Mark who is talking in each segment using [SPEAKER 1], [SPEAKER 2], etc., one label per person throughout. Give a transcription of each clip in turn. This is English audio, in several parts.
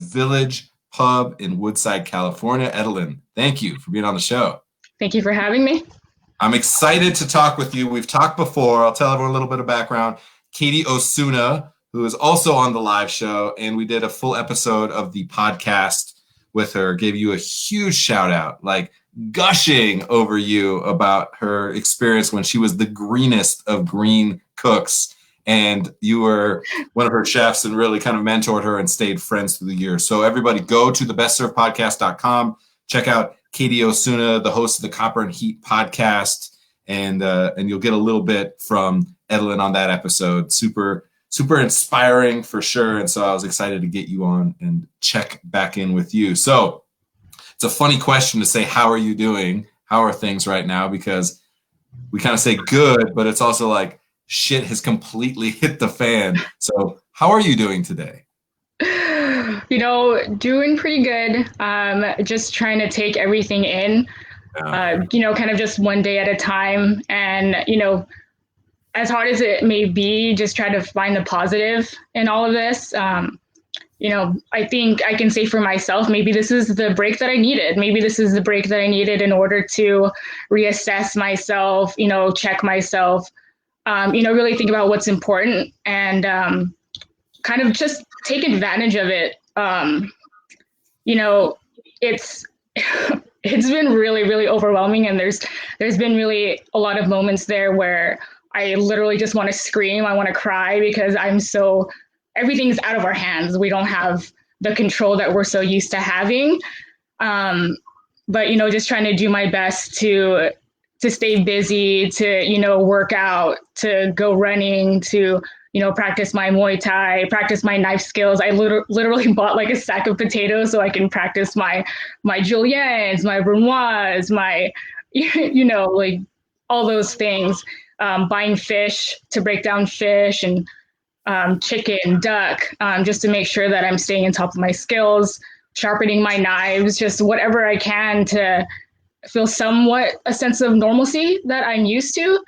[SPEAKER 1] Village Pub in Woodside, California. Edalyn, thank you for being on the show.
[SPEAKER 2] Thank you for having me.
[SPEAKER 1] I'm excited to talk with you. We've talked before. I'll tell everyone a little bit of background. Katie Osuna, who is also on the live show, and we did a full episode of the podcast with her, gave you a huge shout out, like gushing over you about her experience when she was the greenest of green cooks. And you were one of her chefs and really kind of mentored her and stayed friends through the years. So everybody go to thebestservedpodcast.com. Check out Katie Osuna, the host of the Copper and Heat podcast. And you'll get a little bit from Edalyn on that episode. Super inspiring for sure. And so I was excited to get you on and check back in with you. So it's a funny question to say, how are you doing? How are things right now? Because we kind of say good, but it's also like shit has completely hit the fan. So how are you doing today?
[SPEAKER 2] Doing pretty good. Just trying to take everything in, kind of just one day at a time. And, as hard as it may be, just try to find the positive in all of this. I think I can say for myself, maybe this is the break that I needed. Maybe this is the break that I needed in order to reassess myself, check myself, really think about what's important and kind of just take advantage of it. It's it's been really, really overwhelming. And there's been really a lot of moments there where I literally just want to scream. I want to cry because everything's out of our hands. We don't have the control that we're so used to having. But, just trying to do my best to stay busy, to, work out, to go running, to, practice my Muay Thai, practice my knife skills. I literally bought like a sack of potatoes so I can practice my juliennes, my brunoise, my, like all those things. Buying fish to break down fish and chicken, duck, just to make sure that I'm staying on top of my skills, sharpening my knives, just whatever I can to feel somewhat a sense of normalcy that I'm used to.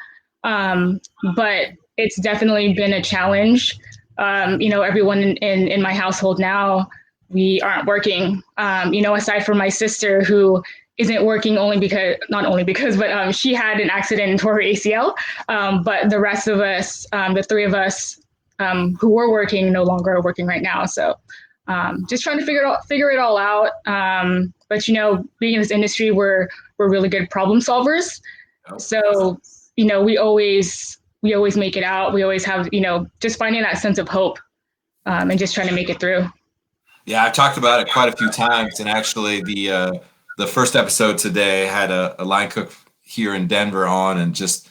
[SPEAKER 2] But it's definitely been a challenge. Everyone in my household now, we aren't working, aside from my sister who isn't working but she had an accident and tore her ACL. But the rest of us, the three of us who were working, no longer are working right now. So just trying to figure it all out. But, being in this industry, we're really good problem solvers. So, we always make it out. We always have, just finding that sense of hope and just trying to make it through.
[SPEAKER 1] Yeah, I've talked about it quite a few times. And actually the first episode today had a line cook here in Denver on and just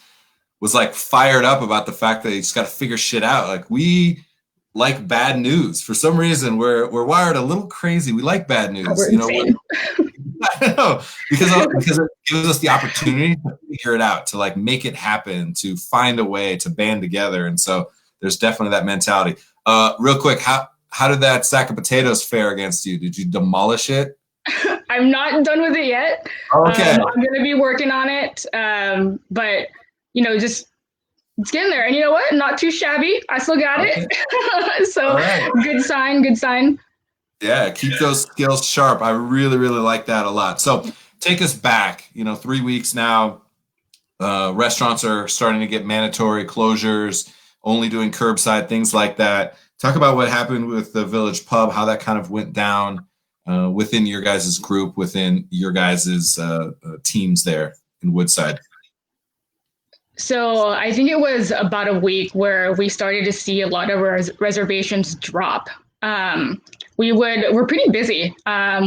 [SPEAKER 1] was like fired up about the fact that he's got to figure shit out. Like we like bad news. For some reason, we're wired a little crazy. We like bad news. I know, because it gives us the opportunity to figure it out, to like make it happen, to find a way to band together. And so there's definitely that mentality. Real quick, how did that sack of potatoes fare against you? Did you demolish it?
[SPEAKER 2] I'm not done with it yet.
[SPEAKER 1] Okay.
[SPEAKER 2] I'm going to be working on it. But, just it's getting there. And you know what? Not too shabby. I still got it. So right. Good sign.
[SPEAKER 1] Yeah, keep those skills sharp. I really, really like that a lot. So take us back, 3 weeks now. Restaurants are starting to get mandatory closures, only doing curbside, things like that. Talk about what happened with the Village Pub, how that kind of went down within your guys' group, within your guys' teams there in Woodside.
[SPEAKER 2] So I think it was about a week where we started to see a lot of reservations drop. We're pretty busy.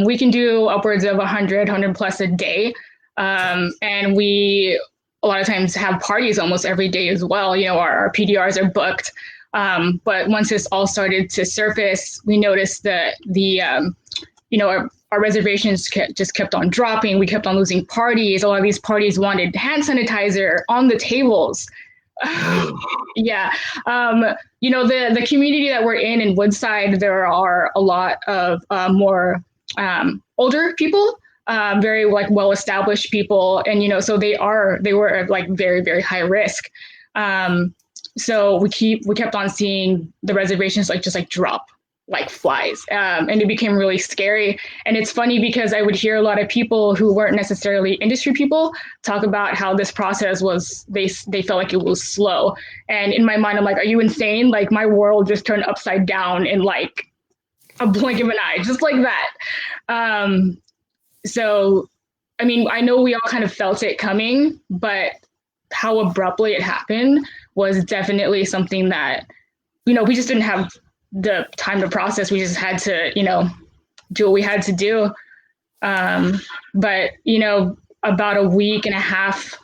[SPEAKER 2] We can do upwards of 100 plus a day. And we a lot of times have parties almost every day as well. Our PDRs are booked. But once this all started to surface, we noticed that our reservations just kept on dropping. We kept on losing parties. A lot of these parties wanted hand sanitizer on the tables. Yeah. The community that we're in Woodside, there are a lot of more older people, very like well-established people. And, so they were like very, very high risk. So we kept on seeing the reservations just drop like flies. And it became really scary. And it's funny because I would hear a lot of people who weren't necessarily industry people talk about how this process was, they felt like it was slow. And in my mind, I'm like, are you insane? Like my world just turned upside down in like a blink of an eye, just like that. So, I mean, I know we all kind of felt it coming, but how abruptly it happened was definitely something that, you know, we just didn't have the time to process. We just had to, you know, do what we had to do. But, you know, about a week and a half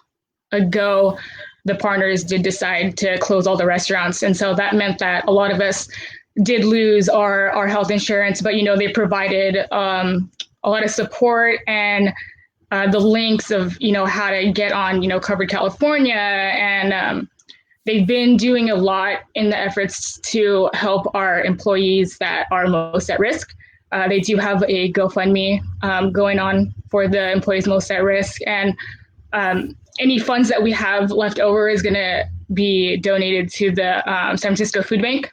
[SPEAKER 2] ago, the partners did decide to close all the restaurants. And so that meant that a lot of us did lose our health insurance, but, you know, they provided a lot of support and the links of, you know, how to get on, you know, Covered California. And they've been doing a lot in the efforts to help our employees that are most at risk. They do have a GoFundMe going on for the employees most at risk. And any funds that we have left over is going to be donated to the San Francisco Food Bank.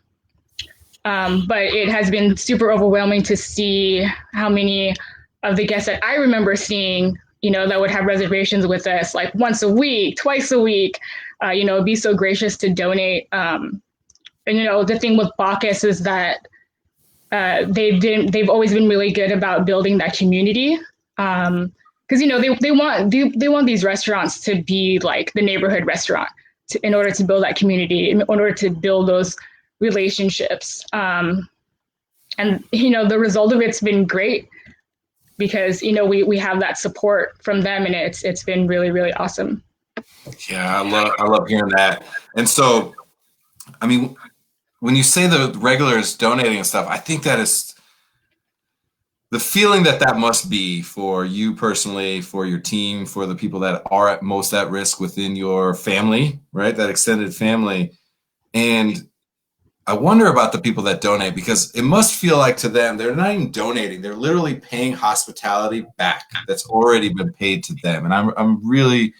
[SPEAKER 2] But it has been super overwhelming to see how many of the guests that I remember seeing, you know, that would have reservations with us like once a week, twice a week, you know, be so gracious to donate. And, you know, the thing with Bacchus is that they've always been really good about building that community. Because, you know, they want these restaurants to be like the neighborhood restaurant in order to build that community, in order to build those relationships. And, you know, the result of it's been great because, you know, we have that support from them, and it's been really, really awesome.
[SPEAKER 1] Yeah, I love hearing that. And so, I mean, when you say the regulars donating and stuff, I think that is the feeling that must be for you personally, for your team, for the people that are at most at risk within your family, right? That extended family. And I wonder about the people that donate, because it must feel like to them, they're not even donating. They're literally paying hospitality back that's already been paid to them. And I'm really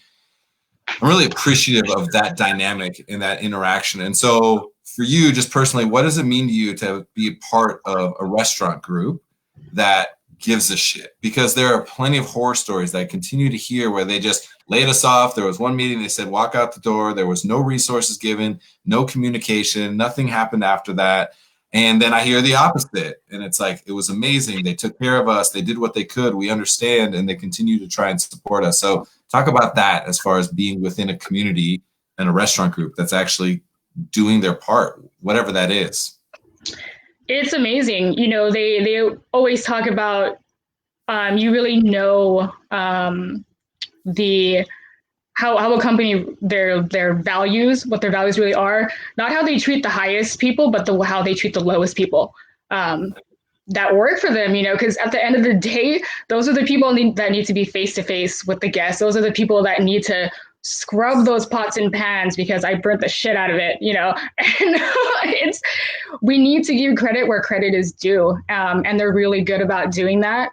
[SPEAKER 1] appreciative of that dynamic and that interaction. And so for you, just personally, what does it mean to you to be a part of a restaurant group that gives a shit? Because there are plenty of horror stories that I continue to hear where they just laid us off. There was one meeting, they said, walk out the door. There was no resources given, no communication, nothing happened after that. And then I hear the opposite. And it's like, it was amazing. They took care of us. They did what they could. We understand. And they continue to try and support us. So talk about that as far as being within a community and a restaurant group that's actually doing their part, whatever that is.
[SPEAKER 2] It's amazing. You know, they always talk about, you really know, how a company, their values, what their values really are, not how they treat the highest people, but how they treat the lowest people that work for them, you know, because at the end of the day, those are the people that need to be face to face with the guests. Those are the people that need to scrub those pots and pans because I burnt the shit out of it, you know. And we need to give credit where credit is due, and they're really good about doing that.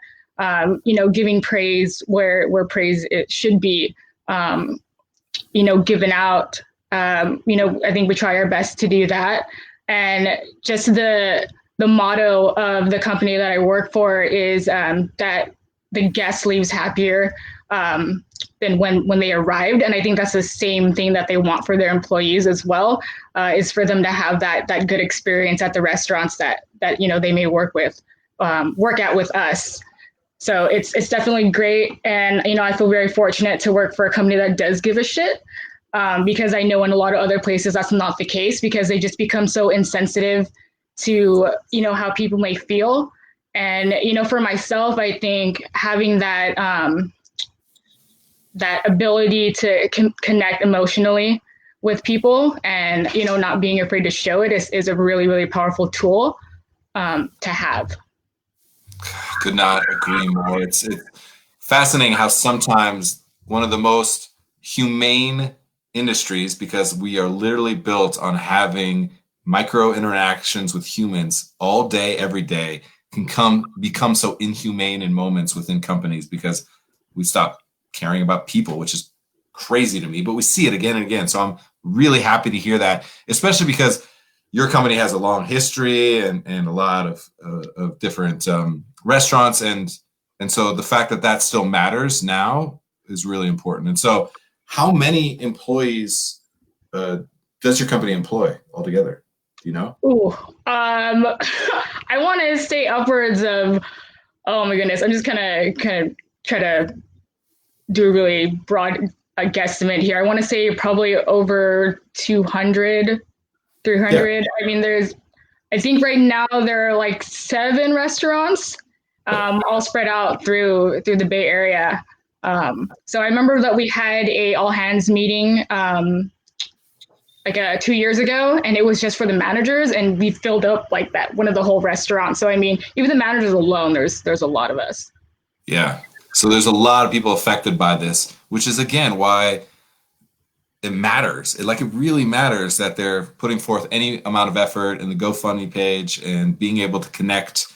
[SPEAKER 2] You know, giving praise where praise it should be, you know, given out. You know, I think we try our best to do that. And just the motto of the company that I work for is that the guest leaves happier than when they arrived. And I think that's the same thing that they want for their employees as well, is for them to have that good experience at the restaurants that you know they may work at with us. So it's definitely great. And, you know, I feel very fortunate to work for a company that does give a shit, because I know in a lot of other places that's not the case, because they just become so insensitive to, you know, how people may feel. And, you know, for myself, I think having that that ability to connect emotionally with people and, you know, not being afraid to show it is a really, really powerful tool to have.
[SPEAKER 1] Could not agree more. It's fascinating how sometimes one of the most humane industries, because we are literally built on having micro interactions with humans all day, every day, can become so inhumane in moments within companies because we stop caring about people, which is crazy to me, but we see it again and again. So I'm really happy to hear that, especially because, your company has a long history and a lot of different restaurants. And so the fact that that still matters now is really important. And so how many employees does your company employ altogether? Do you know?
[SPEAKER 2] Ooh, I want to say upwards of, oh my goodness, I'm just kind of try to do a really broad guesstimate here. I want to say probably over 200, 300. Yeah. I mean, I think right now there are like 7 restaurants, all spread out through the Bay Area. So I remember that we had a all hands meeting like 2 years ago, and it was just for the managers, and we filled up like that one of the whole restaurant. So I mean, even the managers alone, there's a lot of us.
[SPEAKER 1] Yeah. So there's a lot of people affected by this, which is again why it matters. It really matters that they're putting forth any amount of effort in the GoFundMe page and being able to connect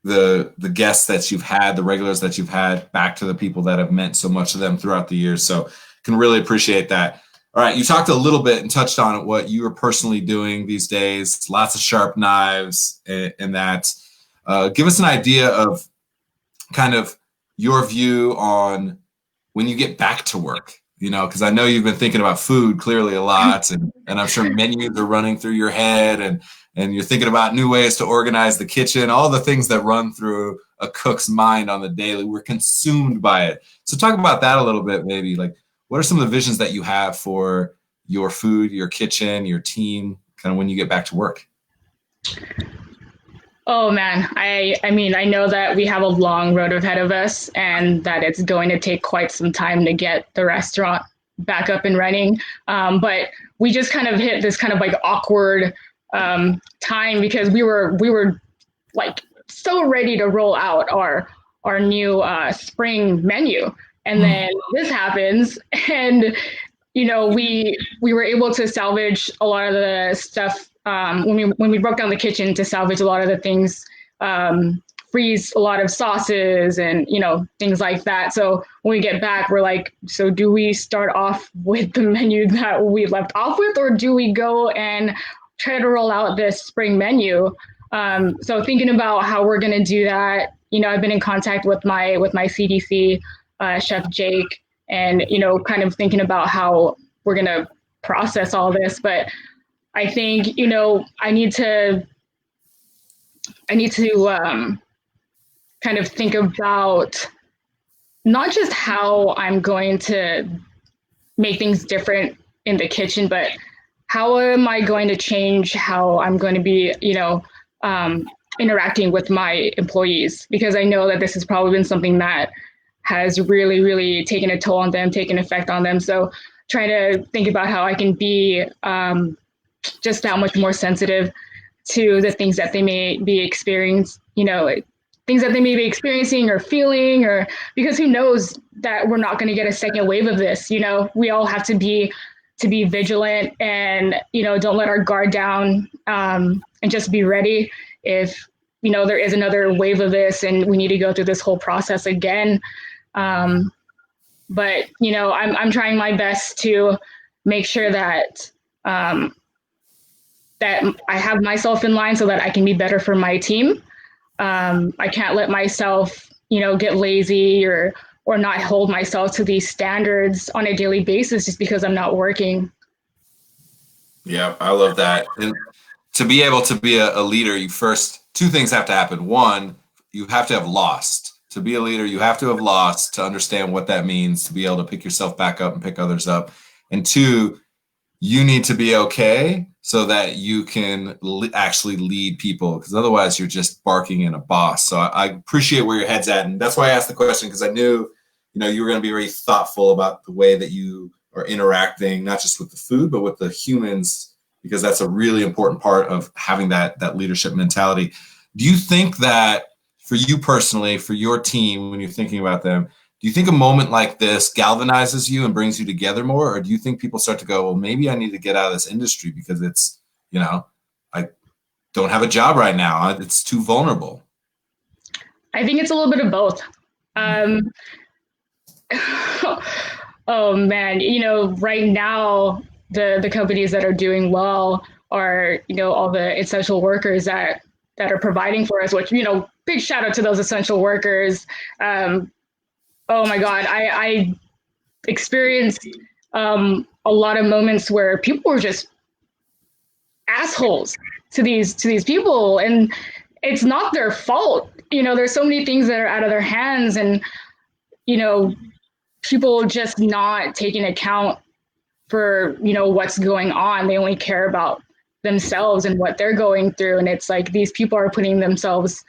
[SPEAKER 1] the guests that you've had, the regulars that you've had, back to the people that have meant so much to them throughout the years. So can really appreciate that. All right, you talked a little bit and touched on what you are personally doing these days. Lots of sharp knives and that. Give us an idea of kind of your view on when you get back to work, because I know you've been thinking about food clearly a lot, and I'm sure menus are running through your head, and you're thinking about new ways to organize the kitchen, all the things that run through a cook's mind on the daily. We're consumed by it. So talk about that a little bit, maybe. Like, what are some of the visions that you have for your food, your kitchen, your team, kind of when you get back to work?
[SPEAKER 2] Oh man, I mean, I know that we have a long road ahead of us and that it's going to take quite some time to get the restaurant back up and running. But we just kind of hit this kind of like awkward time because we were like so ready to roll out our new spring menu. And then this happens, and we were able to salvage a lot of the stuff when we broke down the kitchen to salvage a lot of the things, freeze a lot of sauces and things like that. So when we get back, we're like, so do we start off with the menu that we left off with, or do we go and try to roll out this spring menu? So thinking about how we're going to do that, I've been in contact with my CDC. Chef Jake, and kind of thinking about how we're going to process all this. But I think I need to kind of think about not just how I'm going to make things different in the kitchen, but how am I going to change how I'm going to be interacting with my employees, because I know that this has probably been something that has really, really taken a toll on them, taken effect on them. So trying to think about how I can be just that much more sensitive to the things that they may be experiencing, things that they may be experiencing or feeling, or because who knows that we're not going to get a second wave of this. We all have to be vigilant and, don't let our guard down, and just be ready if, there is another wave of this and we need to go through this whole process again. But I'm trying my best to make sure that that I have myself in line so that I can be better for my team. I can't let myself, get lazy or not hold myself to these standards on a daily basis just because I'm not working.
[SPEAKER 1] Yeah, I love that. And to be able to be a leader, two things have to happen. One, you have to have lost. To be a leader, you have to have lost to understand what that means, to be able to pick yourself back up and pick others up. And two, you need to be okay so that you can actually lead people, because otherwise you're just barking in a boss. So I appreciate where your head's at. And that's why I asked the question, because I knew, you were going to be very thoughtful about the way that you are interacting, not just with the food, but with the humans, because that's a really important part of having that leadership mentality. Do you think that for you personally, for your team, when you're thinking about them, do you think a moment like this galvanizes you and brings you together more? Or do you think people start to go, well, maybe I need to get out of this industry because it's, I don't have a job right now. It's too vulnerable.
[SPEAKER 2] I think it's a little bit of both. Oh man, right now, the companies that are doing well are, all the essential workers that are providing for us, which, big shout out to those essential workers. Oh my God, I experienced a lot of moments where people were just assholes to these people, and it's not their fault. There's so many things that are out of their hands, and people just not taking account for what's going on. They only care about themselves and what they're going through, and it's like these people are putting themselves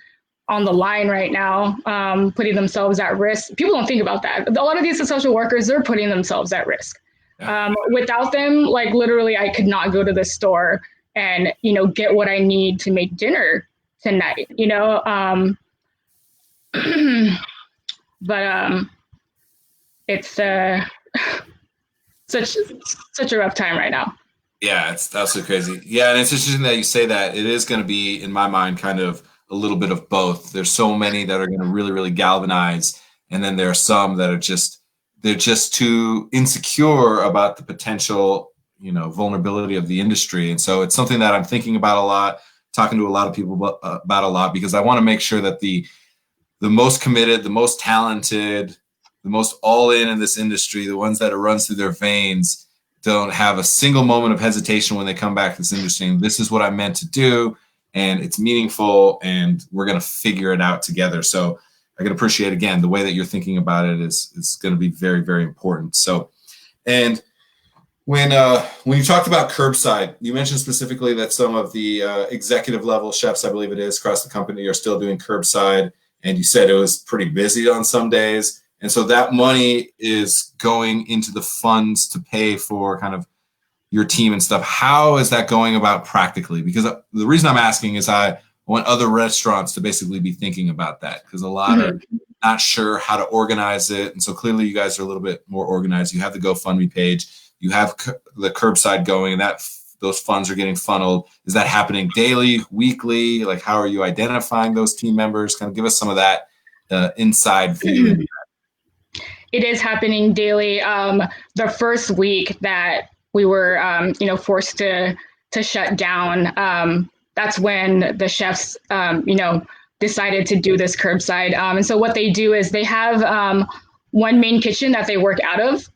[SPEAKER 2] on the line right now, putting themselves at risk. People don't think about that. A lot of these social workers, they're putting themselves at risk. Without them, like literally, I could not go to the store and get what I need to make dinner tonight. But it's such a rough time right now.
[SPEAKER 1] Yeah, it's absolutely crazy. Yeah, and it's interesting that you say that. It is going to be, in my mind, kind of a little bit of both. There's so many that are going to really, really galvanize, and then there are some that are they're just too insecure about the potential, vulnerability of the industry. And so it's something that I'm thinking about a lot, talking to a lot of people about a lot, because I want to make sure that the most committed, the most talented, the most all in this industry, the ones that it runs through their veins, don't have a single moment of hesitation when they come back to this industry. And this is what I meant to do, and it's meaningful, and we're going to figure it out together. So I can appreciate, again, the way that you're thinking about it is going to be very, very important. So, and when you talked about Curbside, you mentioned specifically that some of the executive level chefs, I believe it is, across the company are still doing Curbside, and you said it was pretty busy on some days. And so that money is going into the funds to pay for kind of your team and stuff. How is that going about practically? Because the reason I'm asking is I want other restaurants to basically be thinking about that, because a lot are not sure how to organize it. And so clearly you guys are a little bit more organized. You have the GoFundMe page, you have the Curbside going, and those funds are getting funneled. Is that happening daily, weekly? Like, how are you identifying those team members? Kind of give us some of that inside view.
[SPEAKER 2] It is happening daily. The first week that we were, forced to shut down, that's when the chefs, decided to do this Curbside. And so what they do is they have one main kitchen that they work out of.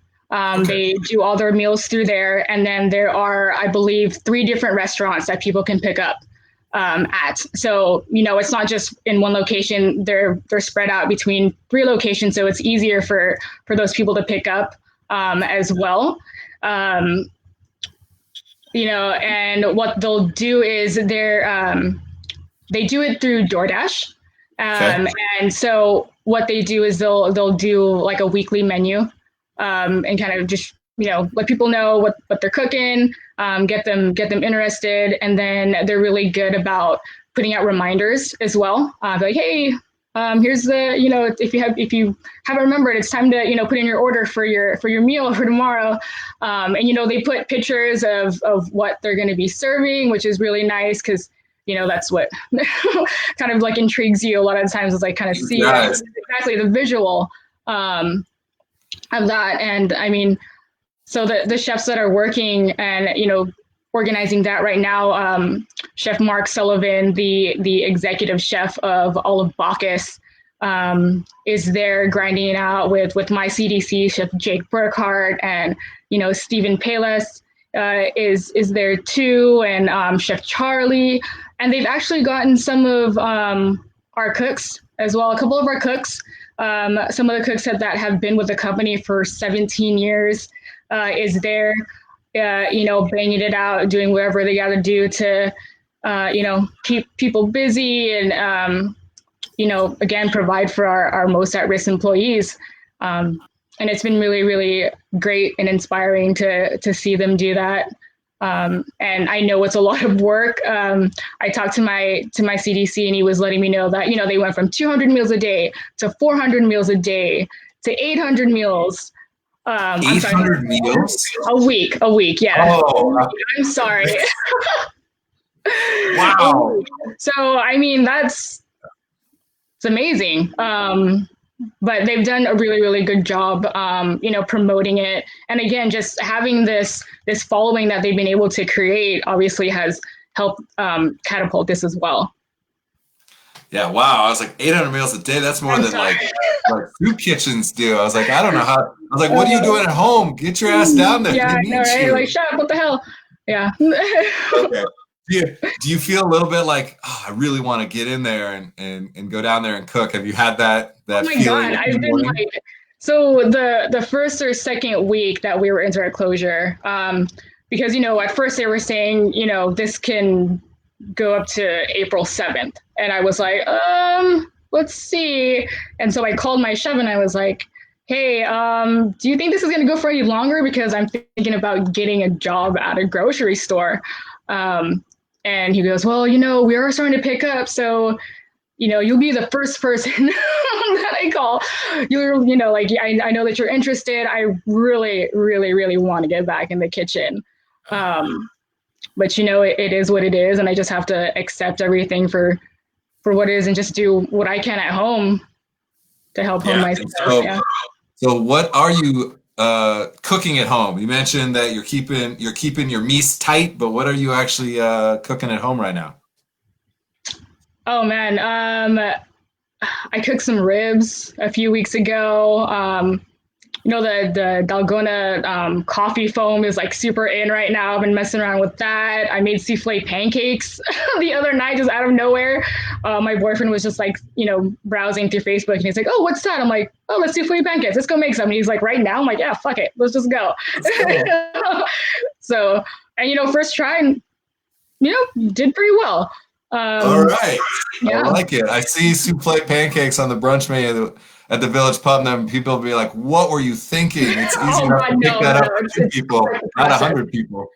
[SPEAKER 2] They do all their meals through there. And then there are, I believe, 3 different restaurants that people can pick up at. So, it's not just in one location. They're spread out between 3 locations. So it's easier for those people to pick up as well. And what they'll do is they do it through DoorDash. And so what they do is they'll do like a weekly menu and kind of just, let people know what they're cooking, get them interested. And then they're really good about putting out reminders as well. Like, hey, here's the, if you haven't remembered, it's time to, put in your order for your meal for tomorrow. And, they put pictures of what they're going to be serving, which is really nice, because that's what kind of like intrigues you a lot of times, is like kind of see exactly the visual of that. And I mean, so the chefs that are working and, organizing that right now, Chef Mark Sullivan, the executive chef of all of Bacchus, is there grinding it out with my CDC, Chef Jake Burkhart, and, Stephen Palis is there too, and Chef Charlie. And they've actually gotten some of our cooks as well, a couple of our cooks. Some of the cooks that have been with the company for 17 years is there, banging it out, doing whatever they got to do to, keep people busy and, again, provide for our most at-risk employees. And it's been really, really great and inspiring to see them do that. And I know it's a lot of work. I talked to my CDC, and he was letting me know that, they went from 200 meals a day to 400 meals a day to 800 meals.
[SPEAKER 1] 800 meals?
[SPEAKER 2] A week, yeah.
[SPEAKER 1] Oh.
[SPEAKER 2] I'm sorry.
[SPEAKER 1] Wow.
[SPEAKER 2] So, I mean, it's amazing. but they've done a really, really good job, promoting it. And again, just having this following that they've been able to create obviously has helped catapult this as well.
[SPEAKER 1] Yeah, wow. I was like 800 meals a day. That's more than like soup kitchens do. I was like, I don't know how. I was like, what are you doing at home? Get your ass down there.
[SPEAKER 2] Yeah, I know, right?
[SPEAKER 1] You.
[SPEAKER 2] Like, shut up! What the hell? Yeah.
[SPEAKER 1] Okay. Do you feel a little bit like, oh, I really want to get in there and go down there and cook? Have you had that
[SPEAKER 2] Oh my
[SPEAKER 1] feeling?
[SPEAKER 2] God, I've been like, so the first or second week that we were in direct closure, because at first they were saying this can go up to April 7th, and I was like, let's see. And so I called my chef and I was like, hey, do you think this is going to go for any longer? Because I'm thinking about getting a job at a grocery store. And he goes, well, we are starting to pick up. So, you'll be the first person that I call. I know that you're interested. I really, really, really want to get back in the kitchen. But, it is what it is. And I just have to accept everything for what it is and just do what I can at home to help home myself.
[SPEAKER 1] So what are you cooking at home? You mentioned that you're keeping your meats tight, but what are you actually cooking at home right now?
[SPEAKER 2] Oh man, I cooked some ribs a few weeks ago. The Dalgona coffee foam is like super in right now. I've been messing around with that. I made souffle pancakes the other night just out of nowhere. My boyfriend was just like, browsing through Facebook and he's like, oh, what's that? I'm like, oh, let's do souffle pancakes. Let's go make some. And he's like, right now? I'm like, yeah, fuck it. Let's just go. So, and first try and, did pretty well.
[SPEAKER 1] All right.
[SPEAKER 2] Yeah.
[SPEAKER 1] I like it. I see souffle pancakes on the brunch menu at the Village Pub, and then people will be like, what were you thinking? It's easy enough to pick that up for 2 people, not 100 people.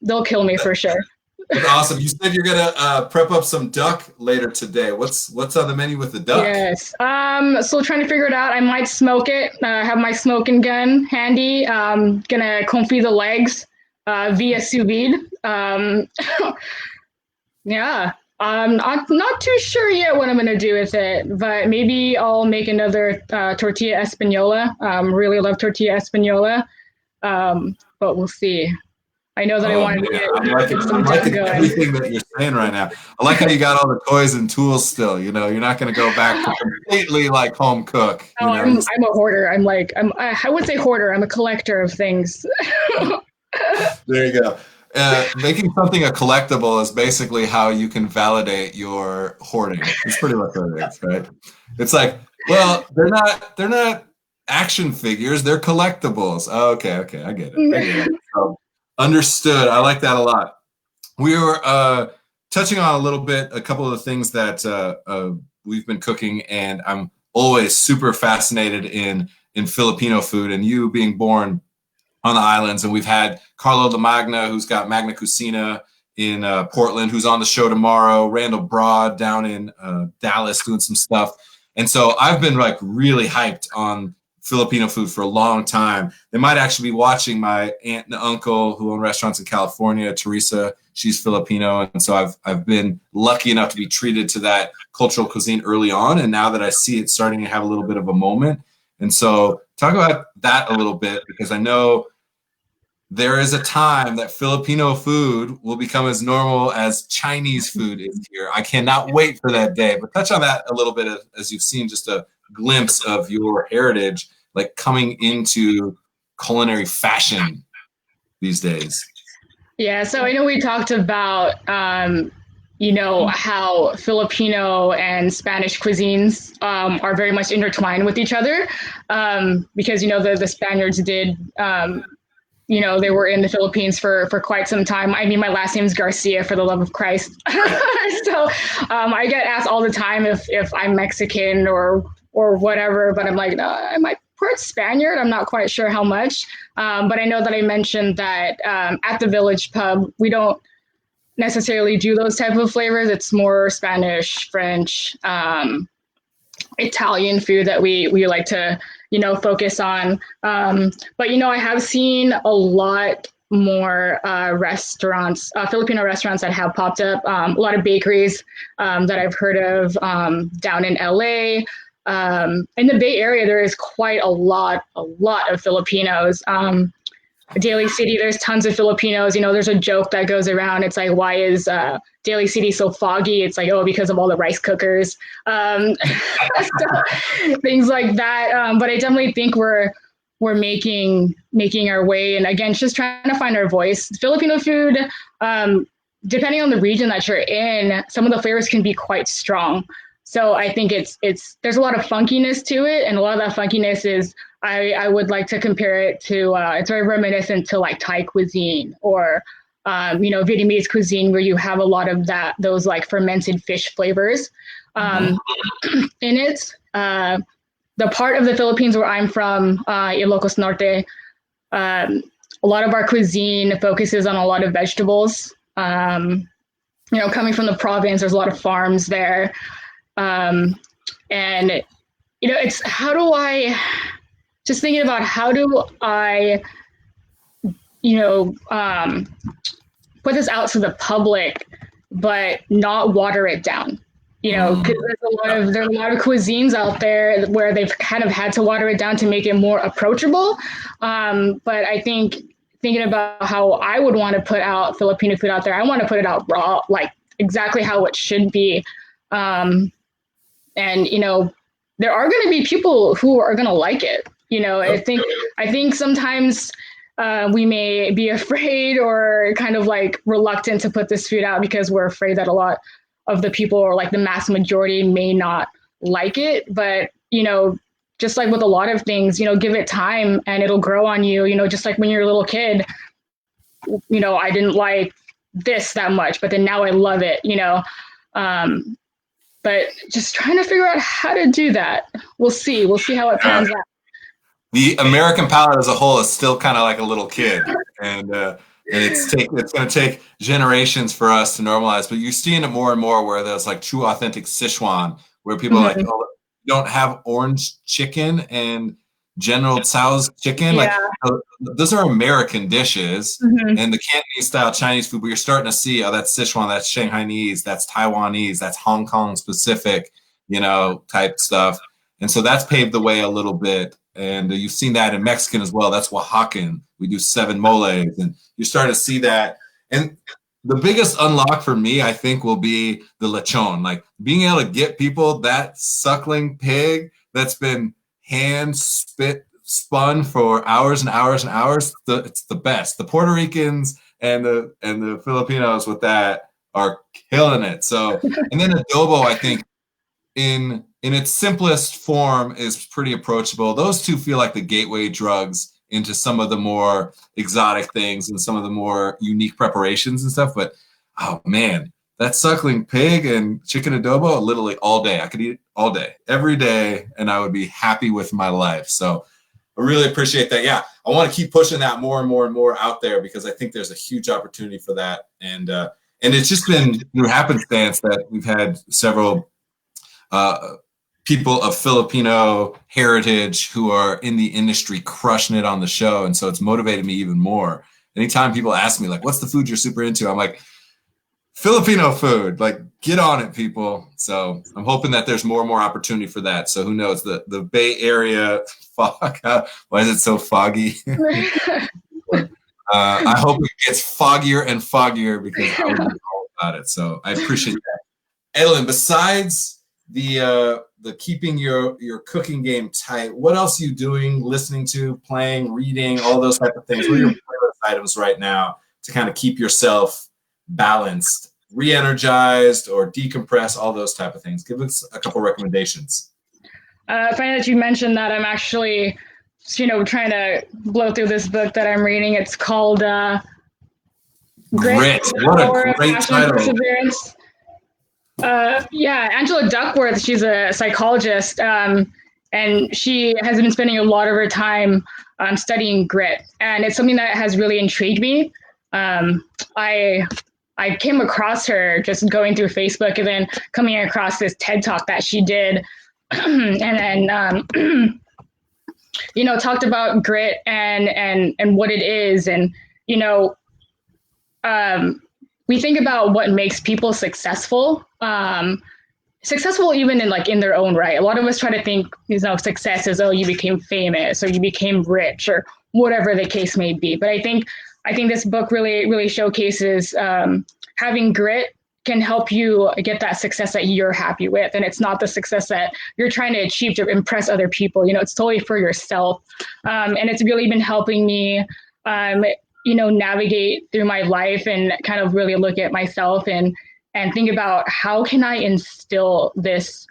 [SPEAKER 2] They'll kill me for sure.
[SPEAKER 1] That's awesome. You said you're gonna prep up some duck later today. What's on the menu with the duck?
[SPEAKER 2] Yes. So trying to figure it out. I might smoke it. Have my smoking gun handy. Gonna confit the legs via sous vide. Yeah. I'm not too sure yet what I'm going to do with it, but maybe I'll make another tortilla española. Really love tortilla española, but we'll see. I know that I wanted to get some duck going.
[SPEAKER 1] Everything that you're saying right now. I like how you got all the toys and tools still. You're not going to go back to completely like home cook.
[SPEAKER 2] I'm a hoarder. I would say hoarder. I'm a collector of things.
[SPEAKER 1] There you go. Making something a collectible is basically how you can validate your hoarding. It's pretty much what it is, right? It's like, well, they're not action figures, they're collectibles. Oh, okay, I get it. So, understood. I like that a lot. We were touching on a couple of the things that we've been cooking, and I'm always super fascinated in Filipino food, and you being born on the islands, and we've had Carlo La Magna, who's got Magna Cucina in Portland, who's on the show tomorrow, Randall Broad down in Dallas doing some stuff. And so I've been like really hyped on Filipino food for a long time. They might actually be watching my aunt and uncle who own restaurants in California, Teresa. She's Filipino. And so I've been lucky enough to be treated to that cultural cuisine early on. And now that I see it starting to have a little bit of a moment. And so talk about that a little bit, because I know there is a time that Filipino food will become as normal as Chinese food is here. I cannot wait for that day. But touch on that a little bit as you've seen just a glimpse of your heritage, like coming into culinary fashion these days.
[SPEAKER 2] Yeah, so I know we talked about, how Filipino and Spanish cuisines are very much intertwined with each other because, the Spaniards did they were in the Philippines for quite some time. I mean, my last name is Garcia, for the love of Christ. So I get asked all the time if I'm Mexican or whatever, but I'm like, no, I'm like part Spaniard. I'm not quite sure how much. But I know that I mentioned that at the Village Pub, we don't necessarily do those type of flavors. It's more Spanish, French, Italian food that we like to focus on. But I have seen a lot more restaurants, Filipino restaurants that have popped up. A lot of bakeries that I've heard of down in LA. In the Bay Area, there is quite a lot of Filipinos. Daly City, there's tons of Filipinos. There's a joke that goes around. It's like, why is Daly City so foggy? It's like, oh, because of all the rice cookers, so, things like that. But I definitely think we're making our way, and again, just trying to find our voice. Filipino food, depending on the region that you're in, some of the flavors can be quite strong. So I think there's a lot of funkiness to it, and a lot of that funkiness is, I would like to compare it to, it's very reminiscent to like Thai cuisine or, Vietnamese cuisine, where you have a lot of those like fermented fish flavors in it. The part of the Philippines where I'm from, Ilocos Norte, a lot of our cuisine focuses on a lot of vegetables. Coming from the province, there's a lot of farms there. And, it's just thinking about how do I, put this out to the public, but not water it down, because there's a lot of cuisines out there where they've kind of had to water it down to make it more approachable. But I think thinking about how I would want to put out Filipino food out there, I want to put it out raw, like exactly how it should be. And, there are going to be people who are going to like it. I think sometimes we may be afraid or kind of like reluctant to put this food out because we're afraid that a lot of the people, or like the mass majority, may not like it. But, just like with a lot of things, give it time and it'll grow on you. Just like when you're a little kid, I didn't like this that much, but then now I love it, but just trying to figure out how to do that. We'll see how it pans out.
[SPEAKER 1] The American palate as a whole is still kind of like a little kid, and it's going to take generations for us to normalize. But you're seeing it more and more where there's like true, authentic Sichuan, where people are like, oh, you don't have orange chicken and General Tso's chicken.
[SPEAKER 2] Yeah.
[SPEAKER 1] Like those are American dishes, and the Cantonese style Chinese food. But you're starting to see, oh, that's Sichuan, that's Shanghainese, that's Taiwanese, that's Hong Kong specific, type stuff. And so that's paved the way a little bit. And you've seen that in Mexican as well. That's Oaxacan. We do 7 moles, and you're starting to see that. And the biggest unlock for me, I think, will be the lechon. Like being able to get people that suckling pig that's been hand spun for hours and hours and hours. It's the best. The Puerto Ricans and the Filipinos with that are killing it. So, and then adobo, I think, in its simplest form is pretty approachable. Those two feel like the gateway drugs into some of the more exotic things and some of the more unique preparations and stuff. But, oh man, that suckling pig and chicken adobo, literally all day. I could eat it all day, every day, and I would be happy with my life. So I really appreciate that. Yeah, I want to keep pushing that more and more and more out there because I think there's a huge opportunity for that. And it's just been through happenstance that we've had several people of Filipino heritage who are in the industry crushing it on the show. And so it's motivated me even more. Anytime people ask me, like, what's the food you're super into? I'm like, Filipino food, like, get on it, people. So I'm hoping that there's more and more opportunity for that. So who knows, the Bay Area fog, why is it so foggy? I hope it gets foggier and foggier because I was all about it. So I appreciate that. Edalyn, besides the keeping your cooking game tight, what else are you doing, listening to, playing, reading, all those type of things? What are your playlist items right now to kind of keep yourself balanced, re-energized, or decompress, all those type of things? Give us a couple recommendations.
[SPEAKER 2] Funny that you mentioned that. I'm actually, trying to blow through this book that I'm reading. It's called Grit.
[SPEAKER 1] What a great title.
[SPEAKER 2] Perseverance. Angela Duckworth, she's a psychologist, and she has been spending a lot of her time studying grit. And it's something that has really intrigued me. I came across her just going through Facebook and then coming across this TED Talk that she did. And then, talked about grit and what it is. And, we think about what makes people successful. successful even in their own right. A lot of us try to think, success is, oh, you became famous or you became rich or whatever the case may be. But I think this book really showcases having grit can help you get that success that you're happy with. And it's not the success that you're trying to achieve to impress other people. It's totally for yourself. And it's really been helping me, navigate through my life and kind of really look at myself and think about how can I instill this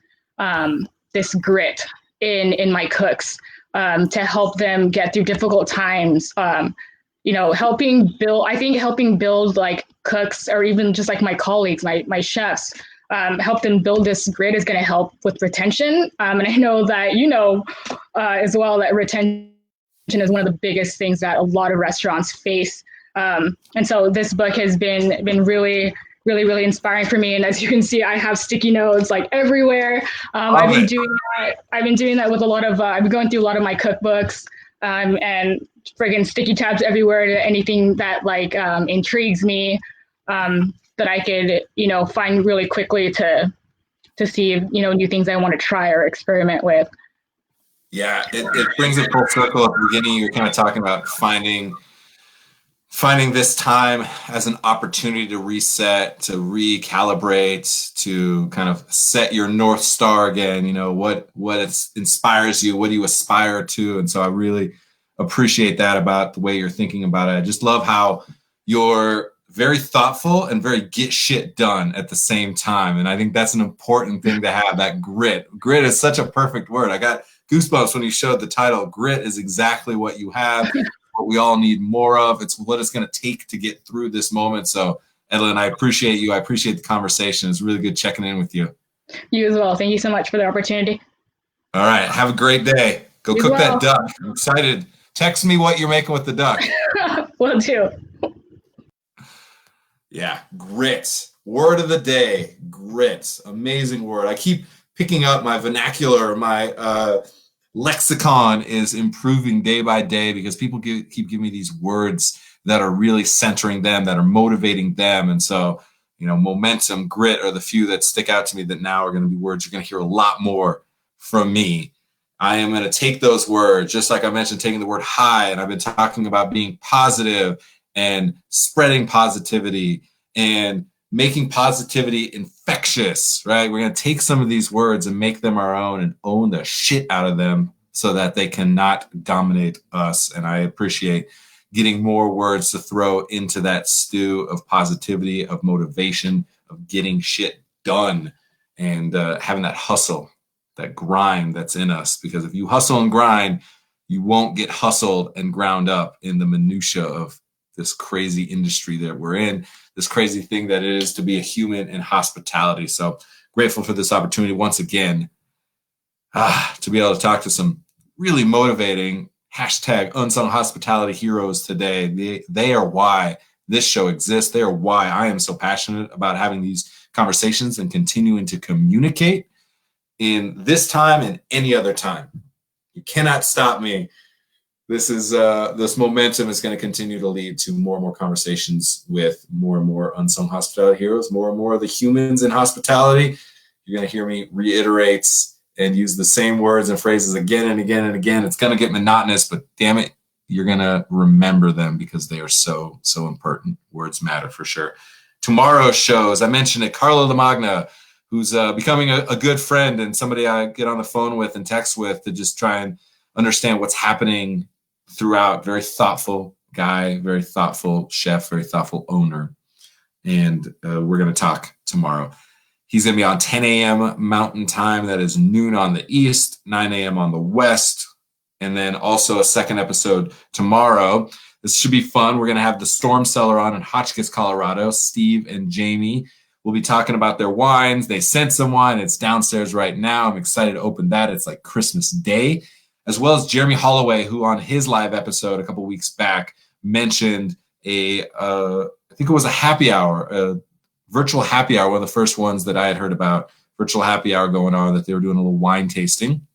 [SPEAKER 2] grit in my cooks to help them get through difficult times. Helping build like cooks or even just like my colleagues, my chefs, help them build this grit is going to help with retention. And I know that, as well, that retention is one of the biggest things that a lot of restaurants face. And so this book has been really, really inspiring for me. And as you can see, I have sticky notes like everywhere. I've been doing that with a lot of, I've been going through a lot of my cookbooks and friggin' sticky tabs everywhere to anything that intrigues me that I could, find really quickly to see, new things I want to try or experiment with.
[SPEAKER 1] Yeah, it brings it full circle. At the beginning, you're kind of talking about finding this time as an opportunity to reset, to recalibrate, to kind of set your North Star again, what inspires you, what do you aspire to? And so I really appreciate that about the way you're thinking about it. I just love how you're very thoughtful and very get shit done at the same time. And I think that's an important thing to have, that grit. Grit is such a perfect word. I got goosebumps when you showed the title. Grit is exactly what you have. What we all need more of. It's what it's going to take to get through this moment. So, Edalyn, I appreciate you. I appreciate the conversation. It's really good checking in with you.
[SPEAKER 2] You as well. Thank you so much for the opportunity.
[SPEAKER 1] All right. Have a great day. Go cook that duck. I'm excited. Text me what you're making with the duck.
[SPEAKER 2] Will do.
[SPEAKER 1] Yeah. Grit. Word of the day. Grit. Amazing word. I keep picking up my vernacular, my lexicon is improving day by day because people keep giving me these words that are really centering them, that are motivating them. And so, momentum, grit are the few that stick out to me that now are going to be words you're going to hear a lot more from me. I am going to take those words, just like I mentioned, taking the word high, and I've been talking about being positive and spreading positivity and making positivity infectious, right? We're going to take some of these words and make them our own and own the shit out of them so that they cannot dominate us. And I appreciate getting more words to throw into that stew of positivity, of motivation, of getting shit done, and having that hustle, that grind that's in us. Because if you hustle and grind, you won't get hustled and ground up in the minutia of this crazy industry that we're in, this crazy thing that it is to be a human in hospitality. So grateful for this opportunity once again to be able to talk to some really motivating #unsung hospitality heroes today. They are why this show exists. They are why I am so passionate about having these conversations and continuing to communicate in this time and any other time. You cannot stop me. This momentum is going to continue to lead to more and more conversations with more and more unsung hospitality heroes, more and more of the humans in hospitality. You're going to hear me reiterate and use the same words and phrases again and again and again. It's going to get monotonous, but damn it, you're going to remember them because they are so, so important. Words matter for sure. Tomorrow's shows, I mentioned it, Carlo Lamagna, who's becoming a good friend and somebody I get on the phone with and text with to just try and understand what's happening throughout. Very thoughtful guy, very thoughtful chef, very thoughtful owner. And we're going to talk tomorrow. He's going to be on 10 a.m. Mountain Time. That is noon on the East, 9 a.m. on the West. And then also a second episode tomorrow. This should be fun. We're going to have the Storm Cellar on in Hotchkiss, Colorado. Steve and Jamie will be talking about their wines. They sent some wine. It's downstairs right now. I'm excited to open that. It's like Christmas Day. As well as Jeremy Holloway, who on his live episode a couple weeks back mentioned I think it was a happy hour, a virtual happy hour, one of the first ones that I had heard about, virtual happy hour going on, that they were doing a little wine tasting.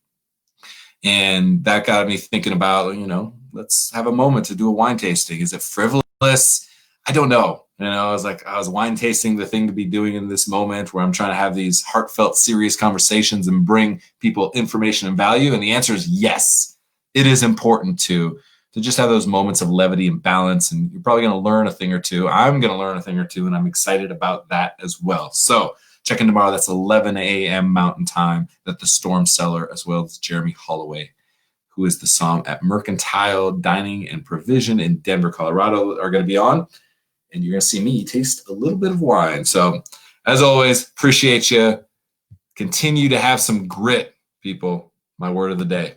[SPEAKER 1] And that got me thinking about, let's have a moment to do a wine tasting. Is it frivolous? I don't know. I was wine tasting, the thing to be doing in this moment where I'm trying to have these heartfelt, serious conversations and bring people information and value. And the answer is yes. It is important to just have those moments of levity and balance. And you're probably going to learn a thing or two. I'm going to learn a thing or two, and I'm excited about that as well. So check in tomorrow. That's 11 a.m. Mountain Time at the Storm Cellar, as well as Jeremy Holloway, who is the Somm at Mercantile Dining and Provision in Denver, Colorado, are going to be on. And you're going to see me taste a little bit of wine. So as always, appreciate you. Continue to have some grit, people. My word of the day.